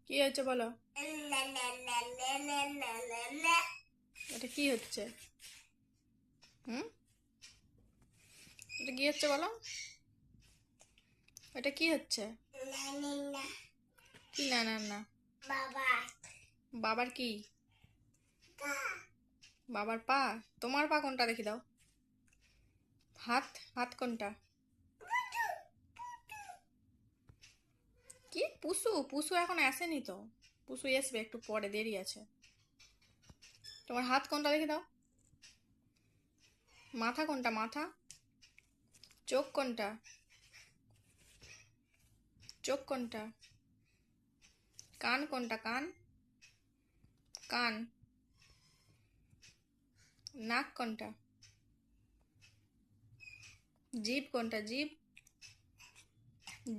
কি হয়েছে বলো? এটা কি হচ্ছে? হুম, এটা কি হচ্ছে বলো? এটা কি হচ্ছে? কি না না না? বাবার কি? বাবার পা? তোমার পা কোনটা দেখি দাও। হাত? হাত কোনটা? কি পুষু? পুষু এখন আসেনি তো। পুষু আসবে একটু পরে, দেরি আছে। তোমার হাত কোনটা দেখি দাও। মাথা কোনটা? মাথা? চোখ কোনটা? চোখ কোনটা? কান কোনটা? কান? কান? নাক কোনটা? জিভ কোনটা? জিভ?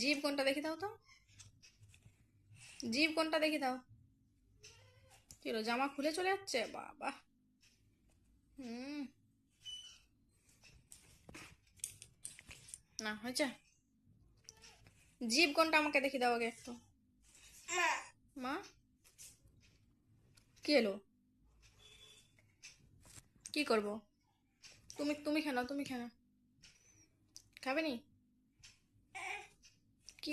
জিভ কোনটা দেখি দাও তো। জিভ কোনটা দেখি দাও। কি হলো, জামা খুলে চলে যাচ্ছে? বাবা। হুম, না হয়েছে। জিভ কোনটা আমাকে দেখি দাও আগে একটু। মা, কি এলো? কি করব? তুমি তুমি খেলো, তুমি খেলো। খাবে নি? কি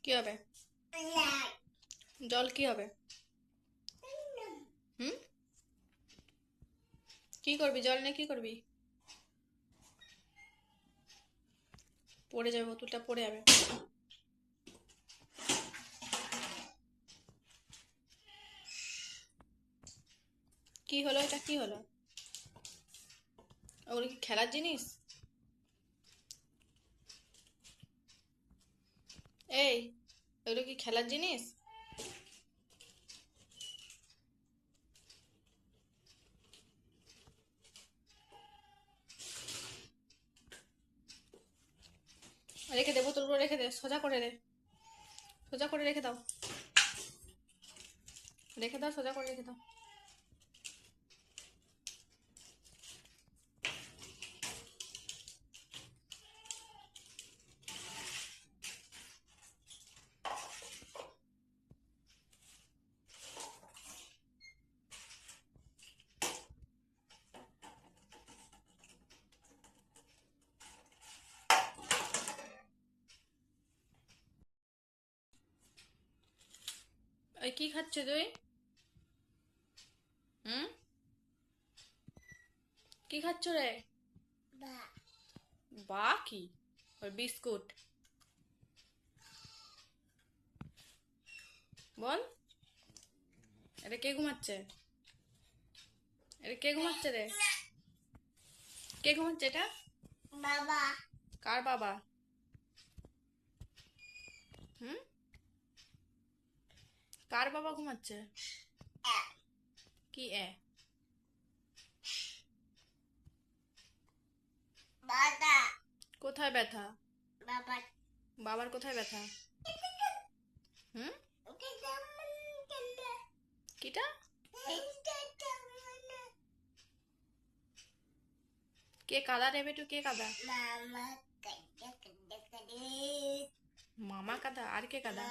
কি হবে? জল কি হবে? হুম, কি করবি জল নিয়ে? কি করবি? পড়ে যাবে, বোতলটা পড়ে যাবে। কি হলো? এটা কি হলো? ওগুলো কি খেলার জিনিস? এই, ওগুলো কি খেলার জিনিস? রেখে দে, বোতলগুলো রেখে দে, সোজা করে দে। সোজা করে রেখে দাও। রেখে দাও, সোজা করে রেখে দাও। ওই কি খাচ্ছ তুই? হুম, কি খাচ্ছ রে? বা কি? ওই বিস্কুট? বল। এটা কে ঘুমাচ্ছে? এটা কে ঘুমাচ্ছে রে? কে ঘুমাচ্ছে এটা? বাবা। কার বাবা? হুম, কার বাবা ঘুমাচ্ছে? কি এ? কোথায় ব্যথা? বাবার কোথায় ব্যথা? হুম, কিটা? কে কাদা রে বেটু? কে কাদা? মামা কাদা? আর কে কাদা?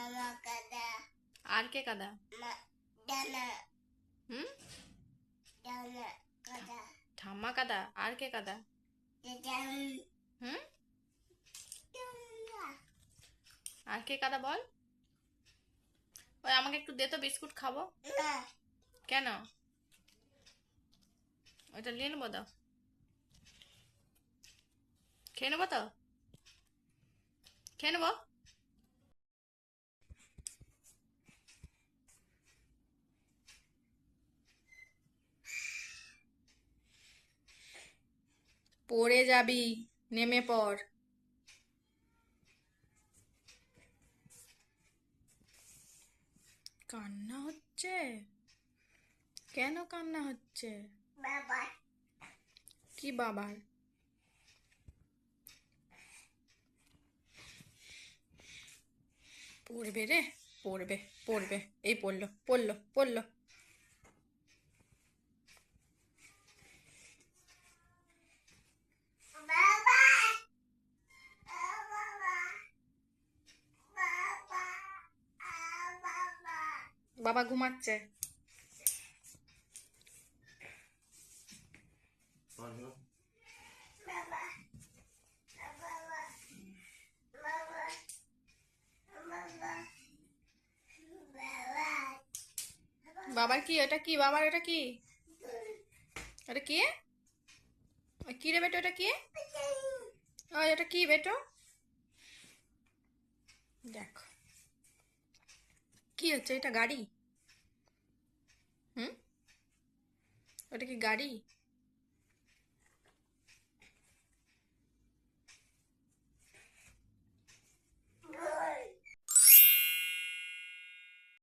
আর কে কাদা? হুম, ঠাম্মা কাদা? আর কে কাদা? হুম, আর কে কাদা বল। ওই আমাকে একটু দে তো, বিস্কুট খাবো। কেন? ওইটা নিয়ে নেবো, দাও। খেয়ে নেবো তো? খেয়ে নেবো। পড়ে যাবি, নেমে পড়। কান্না হচ্ছে? কেন কান্না হচ্ছে? কি বাবার? পড়বে রে, পড়বে পড়বে, এই পড়লো পড়লো পড়লো। বাবা ঘুমাচ্ছে। বাবার কি এটা, কি বাবার এটা কি, এটা কি, কি রে বেটো, এটা কি, এটা কি বেটো, দেখো কি হচ্ছে, এটা গাড়ি? হুম, ওটা কি গাড়ি?